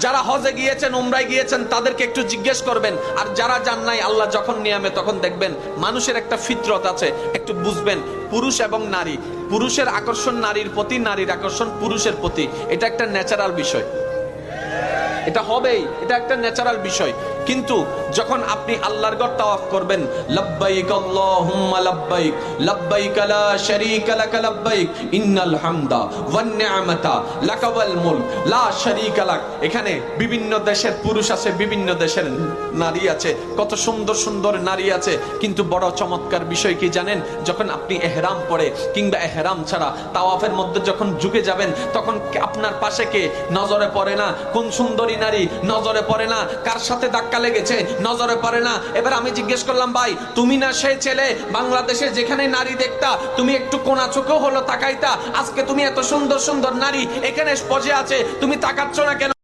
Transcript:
যারা হজে গিয়েছেন, উমরায় গিয়েছেন, তাদেরকে একটু জিজ্ঞেস করবেন। আর যারা যান নাই, আল্লাহ যখন নিয়ামে তখন দেখবেন মানুষের একটা ফিতরত আছে, একটু বুঝবেন। পুরুষ এবং নারী, পুরুষের আকর্ষণ নারীর প্রতি, নারীর আকর্ষণ পুরুষের প্রতি, এটা একটা ন্যাচারাল বিষয়, এটা হবেই, এটা একটা ন্যাচারাল বিষয়। কিন্তু যখন আপনি আল্লাহর ঘর তাওয়াফ করবেন, লাব্বাইক আল্লাহুম্মা লাব্বাইক, লাব্বাইক লা শারীকা লাক লাব্বাইক, ইন্নাল হামদা ওয়ান নি'মাতা লাকা ওয়াল মুলক লা শারীকা লাক। এখানে বিভিন্ন দেশের পুরুষ আছে, বিভিন্ন দেশের নারী আছে, কত সুন্দর সুন্দর নারী আছে। কিন্তু বড় চমৎকার বিষয় কি জানেন? যখন আপনি ইহরাম পরে কিংবা ইহরাম ছাড়া তাওয়াফের মধ্যে যখন ঝুঁকে যাবেন, তখন আপনার পাশে কে নজরে পড়ে না? কোন সুন্দরী নারী নজরে পড়ে না? কার সাথে ধাক্কা লেগেছে নজরে পড়ে না? এবার আমি জিজ্ঞেস করলাম, ভাই তুমি না সেই ছেলে বাংলাদেশে যেখানে নারী দেখতা তুমি একটু কোনা চোখেও হলো তাকাইতা, আজকে তুমি এত সুন্দর সুন্দর নারী এখানে বসে আছে, তুমি তাকাচ্ছ না কেন?